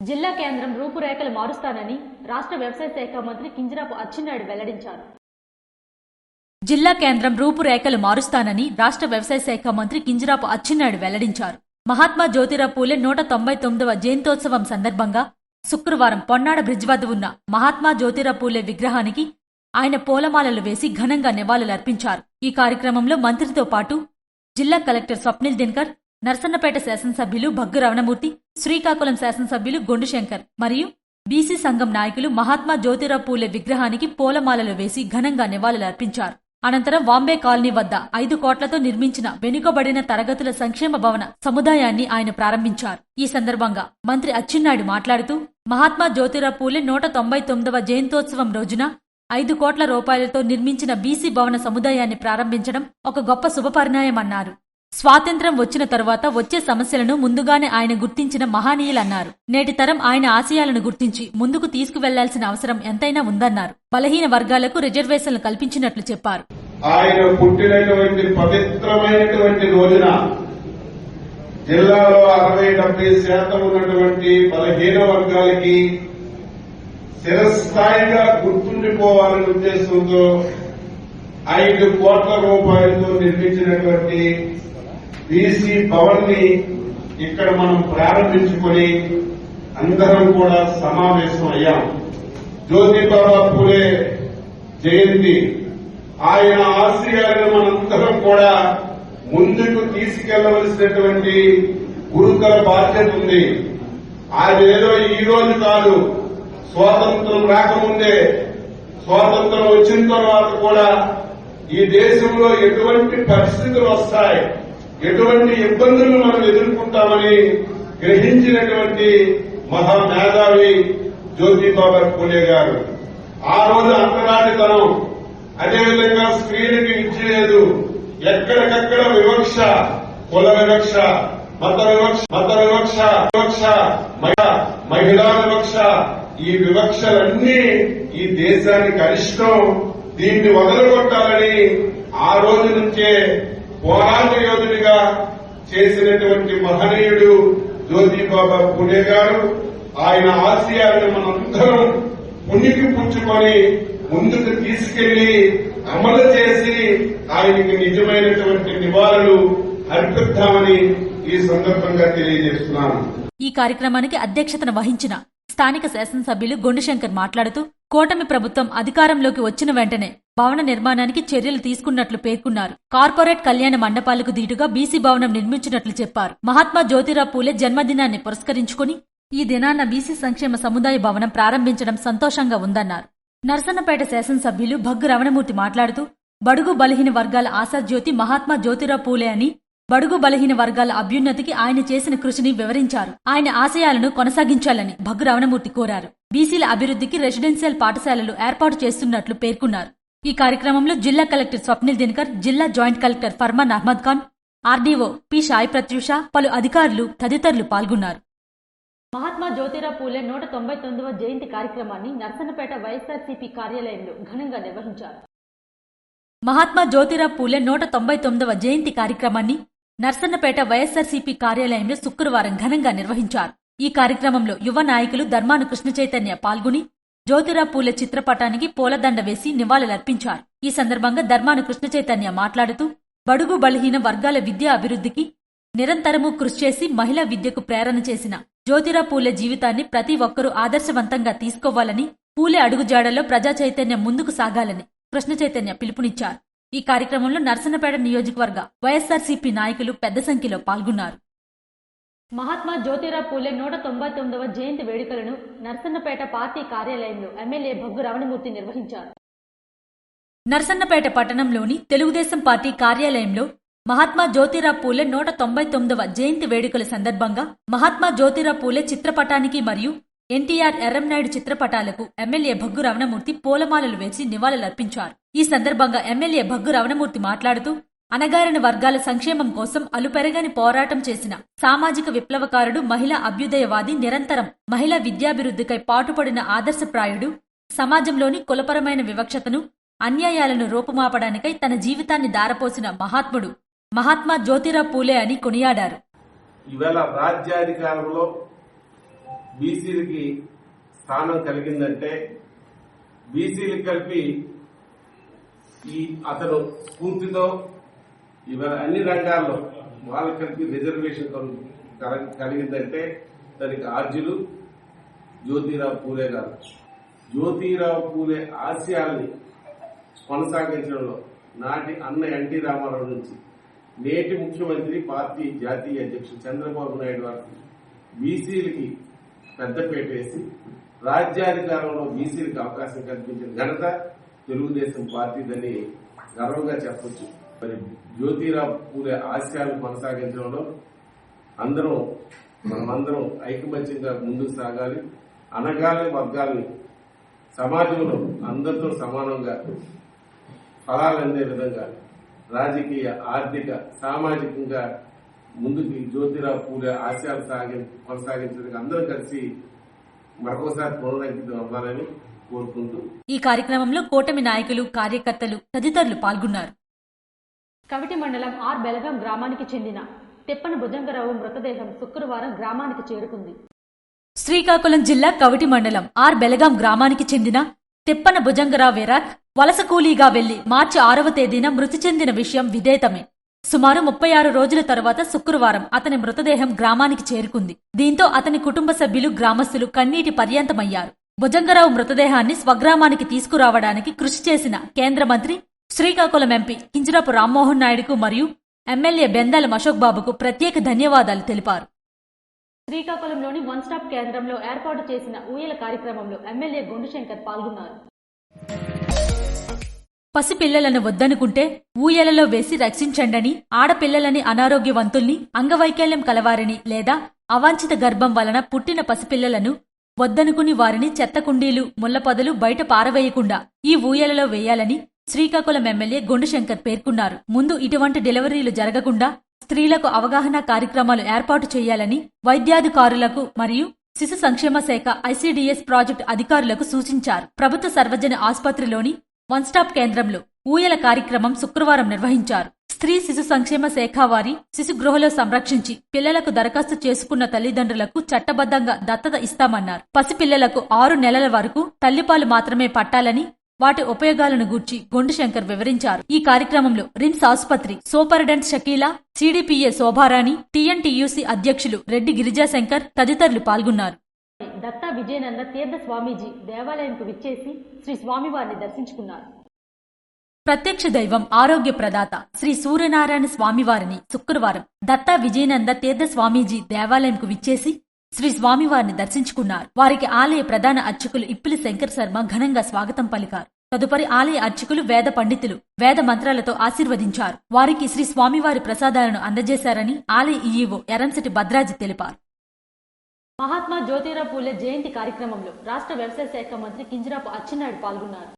జిల్లా కేంద్రం రూపురేఖలు మారుస్తానని రాష్ట్ర వ్యవసాయ శాఖ మంత్రి కింజరాపు అచ్చెన్నాయుడు వెల్లడించారు. జిల్లా కేంద్రం రూపురేఖలు మారుస్తానని రాష్ట్ర వ్యవసాయ శాఖ మంత్రి కింజరాపు అచ్చెన్నాయుడు వెల్లడించారు. మహాత్మా జ్యోతిరావు పూలే 199వ జయంతోత్సవం సందర్భంగా శుక్రవారం పొన్నాడ బ్రిడ్జ్ వద్ద ఉన్న మహాత్మా జ్యోతిరావు పూలే విగ్రహానికి ఆయన పూలమాలలు వేసి ఘనంగా నివాళులర్పించారు. ఈ కార్యక్రమంలో మంత్రితో పాటు జిల్లా కలెక్టర్ స్వప్నిల్ దినకర్, నర్సన్నపేట శాసనసభ్యులు భగ్గు రమణమూర్తి, శ్రీకాకుళం శాసనసభ్యులు గొండు శంకర్ మరియు బీసీ సంఘం నాయకులు మహాత్మా జ్యోతిరావు పూలే విగ్రహానికి పూలమాలలు వేసి ఘనంగా నివాళులర్పించారు. అనంతరం వాంబే కాలనీ వద్ద 5 కోట్లతో నిర్మించిన వెనుకబడిన తరగతుల సంక్షేమ భవన సముదాయాన్ని ఆయన ప్రారంభించారు. ఈ సందర్భంగా మంత్రి అచ్చెన్నాయుడు మాట్లాడుతూ మహాత్మా జ్యోతిరావు పూలే 199వ జయంతోత్సవం రోజున 5 కోట్ల రూపాయలతో నిర్మించిన బీసీ భవన సముదాయాన్ని ప్రారంభించడం ఒక గొప్ప శుభపరిణామమన్నారు. స్వాతంత్ర్యం వచ్చిన తరువాత వచ్చే సమస్యలను ముందుగానే ఆయన గుర్తించిన మహనీయులన్నారు. నేటి తరం ఆయన ఆశయాలను గుర్తించి ముందుకు తీసుకువెళ్లాల్సిన అవసరం ఎంతైనా ఉందన్నారు. బలహీన వర్గాలకు రిజర్వేషన్లు కల్పించినట్లు చెప్పారు. ఆయన పుట్టినటువంటి పవిత్రమైనటువంటి రోజున జిల్లాలో 60-70% ఉన్నటువంటి బలహీన వర్గాలకి చిరస్థాయిగా గుర్తుండిపోవాలనే ఉద్దేశంతో 5 కోట్ల రూపాయలతో నిర్మించినటువంటి బీసీ భవన్ ని ఇక్కడ మనం ప్రారంభించుకొని అందరం కూడా సమావేశం అయ్యాం. జ్యోతిబాబా పూలే జయంతి, ఆయన ఆశయాలను మనందరం కూడా ముందుకు తీసుకెళ్లవలసినటువంటి గురుతర బాధ్యత ఉంది. అదేదో ఈ రోజు కాదు, స్వాతంత్రం రాకముందే, స్వాతంత్రం వచ్చిన తర్వాత కూడా ఈ దేశంలో ఎటువంటి పరిస్థితులు వస్తాయి, ఎటువంటి ఇబ్బందులు మనం ఎదుర్కొంటామని గ్రహించినటువంటి మహామేధావి జ్యోతిబాబా పూలే గారు. ఆ రోజు అంతరానితనం, అదేవిధంగా స్త్రీలకు విద్య లేదు, ఎక్కడికక్కడ వివక్ష, కుల వివక్ష, మత వివక్ష, మహిళా వివక్ష, ఈ వివక్షలన్నీ ఈ దేశానికి అరిష్టం, దీన్ని వదలగొట్టాలని ఆ రోజు నుంచే పోరాట యోధుడిగా చేసినటువంటి మహనీయుడు జ్యోతిబాబా పూలే గారు. ఆయన ఆశయాలను మనందరం పుణికి పుచ్చుకొని ముందుకు తీసుకెళ్లి అమలు చేసి ఆయనకి నిజమైనటువంటి నివాళులు అర్పిద్దామని ఈ సందర్భంగా తెలియజేస్తున్నాను. ఈ కార్యక్రమానికి అధ్యక్షతన వహించిన స్థానిక శాసనసభ్యులు గొండు శంకర్ మాట్లాడుతూ కూటమి ప్రభుత్వం అధికారంలోకి వచ్చిన వెంటనే భవన నిర్మాణానికి చర్యలు తీసుకున్నట్లు పేర్కొన్నారు. కార్పొరేట్ కళ్యాణ మండపాలకు దీటుగా బీసీ భవనం నిర్మించినట్లు చెప్పారు. మహాత్మా జ్యోతిరావు పూలే జన్మదినాన్ని పురస్కరించుకుని ఈ దినాన్న బీసీ సంక్షేమ సముదాయ భవనం ప్రారంభించడం సంతోషంగా ఉందన్నారు. నర్సన్నపేట శాసనసభ్యులు భగ్గు రమణమూర్తి మాట్లాడుతూ బడుగు బలహీన వర్గాల ఆశాజ్యోతి మహాత్మా జ్యోతిరావు పూలే అని, బడుగు బలహీన వర్గాల అభ్యున్నతికి ఆయన చేసిన కృషిని వివరించారు. ఆయన ఆశయాలను కొనసాగించాలని భగ్గు రమణమూర్తి కోరారు. బీసీల అభివృద్ధికి రెసిడెన్షియల్ పాఠశాలలు ఏర్పాటు చేస్తున్నట్లు పేర్కొన్నారు. ఈ కార్యక్రమంలో జిల్లా కలెక్టర్ స్వప్నిల్ దినకర్, జిల్లా joint collector Farman Ahmed Khan, RDO P Sai Pratyusha, పలు అధికారులు తదితరులు పాల్గొన్నారు. మహాత్మా జ్యోతిరావు పూలే 199వ జయంతి కార్యక్రమాన్ని నర్సన్నపేట వైఎస్ఆర్సీపీ కార్యాలయంలో ఘనంగా నిర్వహించారు. మహాత్మా జ్యోతిరావు పూలే 199వ జయంతి కార్యక్రమాన్ని నర్సన్నపేట వైఎస్ఆర్సీపీ కార్యాలయంలో శుక్రవారం ఘనంగా నిర్వహించారు. ఈ కార్యక్రమంలో యువ నాయకులు ధర్మాన కృష్ణ చైతన్య పాల్గొని జ్యోతిరావు పూలే చిత్రపటానికి పూలదండ వేసి నివాళులర్పించారు. ఈ సందర్భంగా ధర్మాన కృష్ణ చైతన్య మాట్లాడుతూ బడుగు బలహీన వర్గాల విద్యా అభివృద్ధికి నిరంతరము కృషి చేసి మహిళా విద్యకు ప్రేరణ చేసిన జ్యోతిరావు పూలే జీవితాన్ని ప్రతి ఒక్కరూ ఆదర్శవంతంగా తీసుకోవాలని, పూలే అడుగుజాడలో ప్రజా చైతన్యం ముందుకు సాగాలని కృష్ణ చైతన్య పిలుపునిచ్చారు. ఈ కార్యక్రమంలో నర్సన్నపేట నియోజకవర్గ వైఎస్ఆర్సీపీ నాయకులు పెద్ద సంఖ్యలో పాల్గొన్నారు. మహాత్మా జ్యోతిరావు పూలే 199వ జయంతి వేడుకలను నర్సన్నపేట పార్టీ కార్యాలయంలో ఎమ్మెల్యే భగ్గు రమణమూర్తి నిర్వహించారు. నర్సన్నపేట పట్టణంలోని తెలుగుదేశం పార్టీ కార్యాలయంలో మహాత్మా జ్యోతిరావు పూలే 199వ జయంతి వేడుకల సందర్భంగా మహాత్మా జ్యోతిరావు పూలే చిత్రపటానికి మరియు ఎన్టీఆర్ ఎర్రంనాయుడు చిత్రపటాలకు ఎమ్మెల్యే భగ్గు రమణమూర్తి పూలమాలలు వేసి నివాళులర్పించారు. ఈ సందర్భంగా ఎమ్మెల్యే భగ్గు రమణమూర్తి మాట్లాడుతూ అణగారిన వర్గాల సంక్షేమం కోసం అలుపెరగని పోరాటం చేసిన సామాజిక విప్లవకారుడు, మహిళా అభ్యుదయవాది, నిరంతరం మహిళా విద్యాభివృద్ధికై పాటుపడిన ఆదర్శప్రాయుడు, సమాజంలోని కులపరమైన వివక్షతను, అన్యాయాలను రూపుమాపడానికై తన జీవితాన్ని దారపోసిన మహాత్ముడు మహాత్మా జ్యోతిరావు పూలే అని కొనియాడారు. ఇవాళ రాజ్యాధికారంలో బీసీలకి స్థానం కలిగిందంటే బీసీలకు కలిపి అతను స్ఫూర్తితో ఇవాళ అన్ని రంగాల్లో వాళ్ళకి కలిపి రిజర్వేషన్ కలిగిందంటే దానికి ఆర్జులు జ్యోతిరావు పూలే గారు. జ్యోతిరావు పూలే ఆశయాల్ని కొనసాగించడంలో నాటి అన్న ఎన్టీ రామారావు నుంచి నేటి ముఖ్యమంత్రి పార్టీ జాతీయ అధ్యక్షుడు చంద్రబాబు నాయుడు వరకు బీసీలకి పెద్దపేట వేసి రాజ్యాధికారంలో బీసీలకు అవకాశం కల్పించిన ఘనత తెలుగుదేశం పార్టీదని గర్వంగా చెప్పొచ్చు. మరి జ్యోతిరావు పూలే ఆశయాలను కొనసాగించడంలో మనమందరం ఐకమత్యంగా ముందుకు సాగాలి. అనగాలని వర్గాలని సమాజంలో అందరితో సమానంగా ఫలాలు అందే విధంగా రాజకీయ, ఆర్థిక, సామాజికంగా ముందుకు జ్యోతిరావు పూలే ఆశయాలు కొనసాగించడానికి అందరం కలిసి మరొకసారి పునరంకితం అవ్వాలని కోరుకుంటూ ఈ కార్యక్రమంలో కూటమి నాయకులు, కార్యకర్తలు తదితరులు పాల్గొన్నారు. కవిటి మండలం ఆర్ బెలగాం గ్రామానికి చెందిన తిప్పన భుజంగరావు మృతదేహం శుక్రవారం గ్రామానికి చేరుకుంది. శ్రీకాకుళం జిల్లా కవిటి మండలం ఆర్ బెలగాం గ్రామానికి చెందిన తిప్పన భుజంగరావు వెరాక్ వలస కూలీగా వెళ్లి మార్చి 6వ తేదీన మృతి చెందిన విషయం విదితమే. సుమారు 36 రోజుల తరువాత శుక్రవారం అతని మృతదేహం గ్రామానికి చేరుకుంది. దీంతో అతని కుటుంబ సభ్యులు, గ్రామస్తులు కన్నీటి పర్యంతమయ్యారు. భుజంగరావు మృతదేహాన్ని స్వగ్రామానికి తీసుకురావడానికి కృషి చేసిన కేంద్ర మంత్రి, శ్రీకాకుళం ఎంపీ కింజరాపు రామ్మోహన్ నాయుడుకు మరియు ఎమ్మెల్యే బెందాల అశోక్ బాబుకు ప్రత్యేక ధన్యవాదాలు తెలిపారు. శ్రీకాకుళంలోని వన్ స్టాప్ కేంద్రంలో ఏర్పాటు చేసిన ఊయల కార్యక్రమంలో ఎమ్మెల్యే గుండుశంకర్ పాల్గొన్నారు. పసిపిల్లలను వద్దనుకుంటే ఊయలలో వేసి రక్షించండని, ఆడపిల్లలని, అనారోగ్యవంతుల్ని, అంగవైకల్యం కలవారిని లేదా అవాంఛిత గర్భం వలన పుట్టిన పసిపిల్లలను వద్దనుకుని వారిని చెత్తకుండీలు, ముళ్లపొదలు బయట పారవేయకుండా ఈ ఊయలలో వేయాలని శ్రీకాకుళం ఎమ్మెల్యే గుండుశంకర్ పేర్కొన్నారు. ముందు ఇటువంటి డెలివరీలు జరగకుండా స్త్రీలకు అవగాహన కార్యక్రమాలు ఏర్పాటు చేయాలని వైద్యాధికారులకు మరియు శిశు సంక్షేమ శాఖ ఐసీడీఎస్ ప్రాజెక్టు అధికారులకు సూచించారు. ప్రభుత్వ సర్వజన ఆసుపత్రిలోని వన్ స్టాప్ కేంద్రంలో ఊయల కార్యక్రమం శుక్రవారం నిర్వహించారు. స్త్రీ శిశు సంక్షేమ శాఖ వారి శిశు గృహలో సంరక్షించి పిల్లలకు దరఖాస్తు చేసుకున్న తల్లిదండ్రులకు చట్టబద్దంగా దత్తత ఇస్తామన్నారు. పసిపిల్లలకు 6 నెలల వరకు తల్లిపాలు మాత్రమే పట్టాలని, వాటి ఉపయోగాలను గూర్చి గుండుశంకర్ వివరించారు. ఈ కార్యక్రమంలో రిమ్స్ ఆసుపత్రి సూపరింటెండెంట్ షకీలా, సిడిపిఏ శోభారాణి, టీఎన్టీయూసీ అధ్యక్షులు రెడ్డి గిరిజాశంకర్ తదితరులు పాల్గొన్నారు. దత్తా విజయనంద తీర్థ స్వామీజీ దేవాలయంకు విచ్చేసి శ్రీ స్వామివారిని దర్శించుకున్నారు. ప్రత్యక్ష దైవం, ఆరోగ్య ప్రదాత శ్రీ సూర్యనారాయణ స్వామివారిని శుక్రవారం దత్తా విజయనంద తీర్థ స్వామీజీ దేవాలయంకు విచ్చేసి శ్రీ స్వామివారిని దర్శించుకున్నారు. వారికి ఆలయ ప్రధాన అర్చకులు ఇప్పిలి శంకర్ శర్మ ఘనంగా స్వాగతం పలికారు. తదుపరి ఆలయ అర్చకులు, వేద పండితులు వేద మంత్రాలతో ఆశీర్వదించారు. వారికి శ్రీ స్వామివారి ప్రసాదాలను అందజేశారని ఆలయ ఈఈఓ ఎరంశెట్టి భద్రాజి తెలిపారు. మహాత్మా జ్యోతిరావు పూలే జయంతి కార్యక్రమంలో రాష్ట్ర వ్యవసాయ శాఖ మంత్రి కింజరాపు అచ్చెన్నాయుడు పాల్గొన్నారు.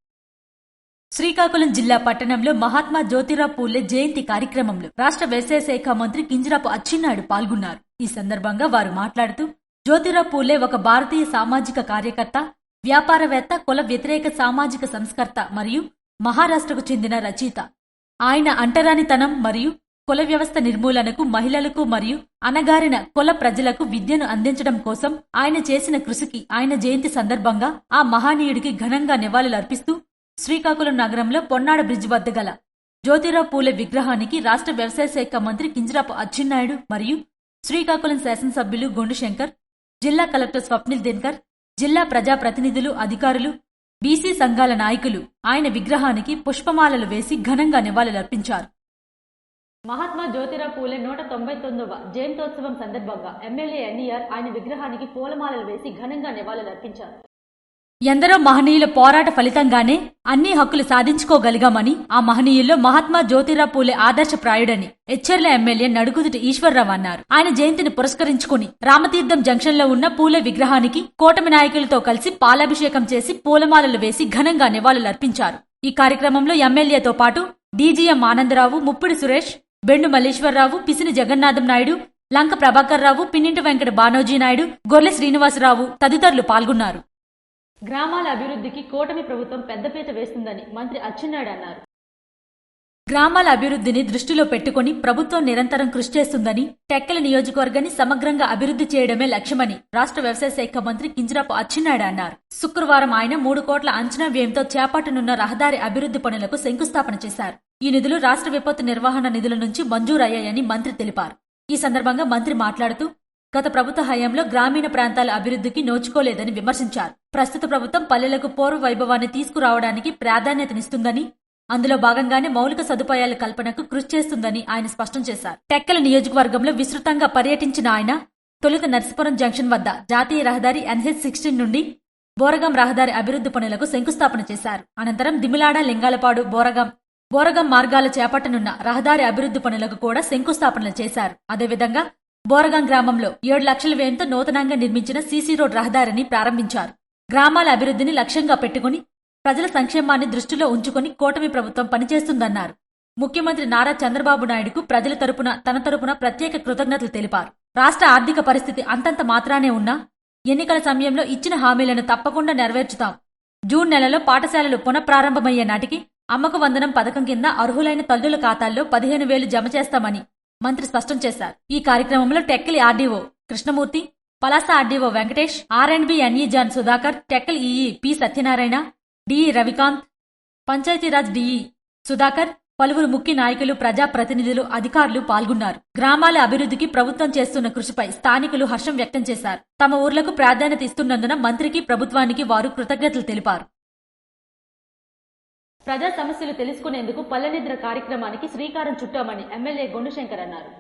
శ్రీకాకుళం జిల్లా పట్టణంలో మహాత్మా జ్యోతిరావు పూలే జయంతి కార్యక్రమంలో రాష్ట్ర వ్యవసాయ శాఖ మంత్రి కింజరాపు అచ్చెన్నాయుడు పాల్గొన్నారు. ఈ సందర్భంగా వారు మాట్లాడుతూ, జ్యోతిరావు పూలే ఒక భారతీయ సామాజిక కార్యకర్త, వ్యాపారవేత్త, కుల వ్యతిరేక సామాజిక సంస్కర్త మరియు మహారాష్ట్రకు చెందిన రచయిత. ఆయన అంటరానితనం మరియు కుల వ్యవస్థ నిర్మూలనకు, మహిళలకు మరియు అణగారిన కుల ప్రజలకు విద్యను అందించడం కోసం ఆయన చేసిన కృషికి ఆయన జయంతి సందర్భంగా ఆ మహానీయుడికి ఘనంగా నివాళులర్పిస్తూ శ్రీకాకుళం నగరంలో పొన్నాడ బ్రిడ్జ్ వద్ద గల జ్యోతిరావు పూలే విగ్రహానికి రాష్ట్ర వ్యవసాయ శాఖ మంత్రి కింజరాపు అచ్చెన్నాయుడు మరియు శ్రీకాకుళం శాసనసభ్యులు గొండుశంకర్, జిల్లా కలెక్టర్ స్వప్నిల్ దినకర్, జిల్లా ప్రజాప్రతినిధులు, అధికారులు, బీసీ సంఘాల నాయకులు ఆయన విగ్రహానికి పుష్పమాలలు వేసి ఘనంగా నివాళులర్పించారు. మహాత్మా జ్యోతిరావు పూలే 199వ జయంతోత్సవం సందర్భంగా ఎమ్మెల్యే ఎన్ఈఆర్ ఆయన విగ్రహానికి పూలమాలలు వేసి ఘనంగా నివాళులర్పించారు. ఎందరో మహనీయుల పోరాట ఫలితంగానే అన్ని హక్కులు సాధించుకోగలిగామని, ఆ మహనీయుల్లో మహాత్మా జ్యోతిరావు పూలే ఆదర్శప్రాయుడని ఎచ్చెర్ల ఎమ్మెల్యే నడుకుదుటి ఈశ్వర్రావు అన్నారు. ఆయన జయంతిని పురస్కరించుకుని రామతీర్థం జంక్షన్లో ఉన్న పూలే విగ్రహానికి కూటమి నాయకులతో కలిసి పాలాభిషేకం చేసి పూలమాలలు వేసి ఘనంగా నివాళులర్పించారు. ఈ కార్యక్రమంలో ఎమ్మెల్యేతో పాటు డీజీఎం ఆనందరావు, ముప్పిడి సురేష్, బెండు మల్లేశ్వరరావు, పిసిని జగన్నాథం నాయుడు, లంక ప్రభాకర్ రావు, పిన్నింటి వెంకట బానోజీ నాయుడు, గొర్లె శ్రీనివాసరావు తదితరులు పాల్గొన్నారు. గ్రామాల అభివృద్ధికి కూటమి ప్రభుత్వం పెద్దపీట వేస్తుందని మంత్రి అచ్చెన్నాయుడు అన్నారు. గ్రామాల అభివృద్ధిని దృష్టిలో పెట్టుకుని ప్రభుత్వం నిరంతరం కృషి చేస్తుందని, టెక్కలి నియోజకవర్గాన్ని సమగ్రంగా అభివృద్ధి చేయడమే లక్ష్యమని రాష్ట్ర వ్యవసాయ శాఖ మంత్రి కింజరాపు అచ్చెన్నాయుడు అన్నారు. శుక్రవారం ఆయన 3 కోట్ల అంచనా వ్యయంతో చేపట్టనున్న రహదారి అభివృద్ధి పనులకు శంకుస్థాపన చేశారు. ఈ నిధులు రాష్ట్ర విపత్తు నిర్వహణ నిధుల నుంచి మంజూరయ్యాయని మంత్రి తెలిపారు. ఈ సందర్భంగా మంత్రి మాట్లాడుతూ గత ప్రభుత్వ హయాంలో గ్రామీణ ప్రాంతాల అభివృద్ధికి నోచుకోలేదని విమర్శించారు. ప్రస్తుత ప్రభుత్వం పల్లెలకు పూర్వ వైభవాన్ని తీసుకురావడానికి ప్రాధాన్యతనిస్తుందని, అందులో భాగంగానే మౌలిక సదుపాయాల కల్పనకు కృషి చేస్తుందని ఆయన స్పష్టం చేశారు. టెక్కల నియోజకవర్గంలో విస్తృతంగా పర్యటించిన ఆయన తొలుత నర్సీపురం జంక్షన్ వద్ద జాతీయ రహదారి NH-16 నుండి బోరగాం రహదారి అభివృద్ధి పనులకు శంకుస్థాపన చేశారు. అనంతరం దిమిలాడ, లింగాలపాడు, బోరగాం మార్గాల చేపట్టనున్న రహదారి అభివృద్ధి పనులకు కూడా శంకుస్థాపనలు చేశారు. అదేవిధంగా బోరగాం గ్రామంలో 7 లక్షల వ్యయంతో నూతనంగా నిర్మించిన సీసీ రోడ్ రహదారిని ప్రారంభించారు. గ్రామాల అభివృద్ధిని లక్ష్యంగా పెట్టుకుని ప్రజల సంక్షేమాన్ని దృష్టిలో ఉంచుకుని కూటమి ప్రభుత్వం పనిచేస్తుందన్నారు. ముఖ్యమంత్రి నారా చంద్రబాబు నాయుడుకు ప్రజల తన తరపున ప్రత్యేక కృతజ్ఞతలు తెలిపారు. రాష్ట్ర ఆర్థిక పరిస్థితి అంతంత మాత్రానే ఉన్నా ఎన్నికల సమయంలో ఇచ్చిన హామీలను తప్పకుండా నెరవేర్చుతాం. జూన్ నెలలో పాఠశాలలు పునఃప్రారంభమయ్యే నాటికి అమ్మకు వందనం పథకం కింద అర్హులైన తల్లుల ఖాతాల్లో 15,000 జమ చేస్తామని మంత్రి స్పష్టం చేశారు. ఈ కార్యక్రమంలో Tekkali RDO Krishnamurthy, Palasa RDO Venkatesh, R&B NE John Sudhakar, Tekkali EE P Satyanarayana, DE Ravikanth, Panchayati Raj DE Sudhakar, పలువురు ముఖ్య నాయకులు, ప్రజాప్రతినిధులు, అధికారులు పాల్గొన్నారు. గ్రామాల అభివృద్ధికి ప్రభుత్వం చేస్తున్న కృషిపై స్థానికులు హర్షం వ్యక్తం చేశారు. తమ ఊర్లకు ప్రాధాన్యత ఇస్తున్నందున మంత్రికి, ప్రభుత్వానికి వారు కృతజ్ఞతలు తెలిపారు. ప్రజా సమస్యలు తెలుసుకునేందుకు పల్లెనిద్ర కార్యక్రమానికి శ్రీకారం చుట్టామని ఎమ్మెల్యే గొండుశంకర్ అన్నారు.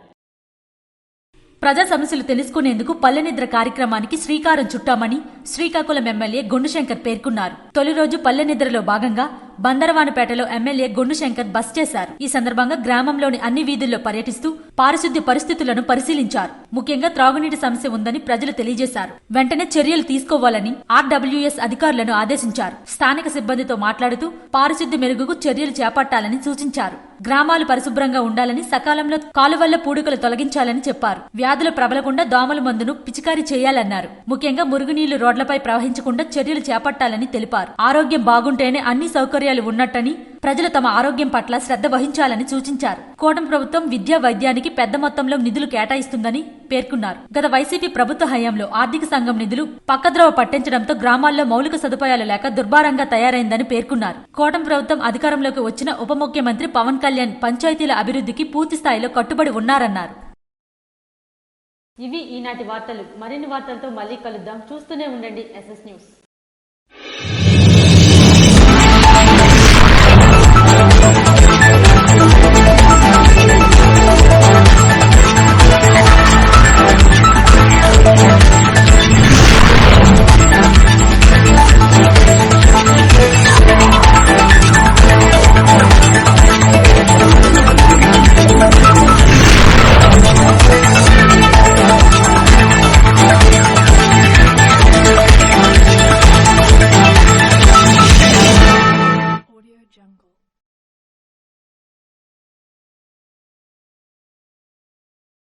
ప్రజా సమస్యలు తెలుసుకునేందుకు పల్లెనిద్ర కార్యక్రమానికి శ్రీకారం చుట్టామని శ్రీకాకుళం ఎమ్మెల్యే గొండుశంకర్ పేర్కొన్నారు. తొలి రోజు పల్లెనిద్రలో భాగంగా బందరవానిపేటలో ఎమ్మెల్యే గొండుశంకర్ బస్ చేశారు. ఈ సందర్భంగా గ్రామంలోని అన్ని వీధుల్లో పర్యటిస్తూ పారిశుద్ధ్య పరిస్థితులను పరిశీలించారు. ముఖ్యంగా త్రాగునీటి సమస్య ఉందని ప్రజలు తెలియజేశారు. వెంటనే చర్యలు తీసుకోవాలని RWS అధికారులను ఆదేశించారు. స్థానిక సిబ్బందితో మాట్లాడుతూ పారిశుద్ధ్య మెరుగుకు చర్యలు చేపట్టాలని సూచించారు. గ్రామాలు పరిశుభ్రంగా ఉండాలని, సకాలంలో కాలువల్ల పూడికలు తొలగించాలని చెప్పారు. వ్యాధులు ప్రబలకుండా దోమల మందును పిచికారీ చేయాలన్నారు. ముఖ్యంగా మురుగునీళ్లు రోడ్లపై ప్రవహించకుండా చర్యలు చేపట్టాలని తెలిపారు. ఆరోగ్యం బాగుంటేనే అన్ని సౌకర్యాలు ఉన్నట్టని, ప్రజలు తమ ఆరోగ్యం పట్ల శ్రద్ధ వహించాలని సూచించారు. కూటమి ప్రభుత్వం విద్యా, వైద్యానికి పెద్ద మొత్తంలో నిధులు కేటాయిస్తుందని పేర్కొన్నారు. గత వైసీపీ ప్రభుత్వ హయాంలో ఆర్థిక సంఘం నిధులు పక్కద్రోవ పట్టించడంతో గ్రామాల్లో మౌలిక సదుపాయాలు లేక దుర్భరంగా తయారైందని పేర్కొన్నారు. కూటమి ప్రభుత్వం అధికారంలోకి వచ్చిన ఉప ముఖ్యమంత్రి పవన్ కళ్యాణ్ పంచాయతీల అభివృద్ధికి పూర్తి స్థాయిలో కట్టుబడి ఉన్నారన్నారు. ఇవి ఈనాటి వార్తలు. మరిన్ని వార్తలతో మళ్ళీ కలుద్దాం. చూస్తూనే ఉండండి SS న్యూస్.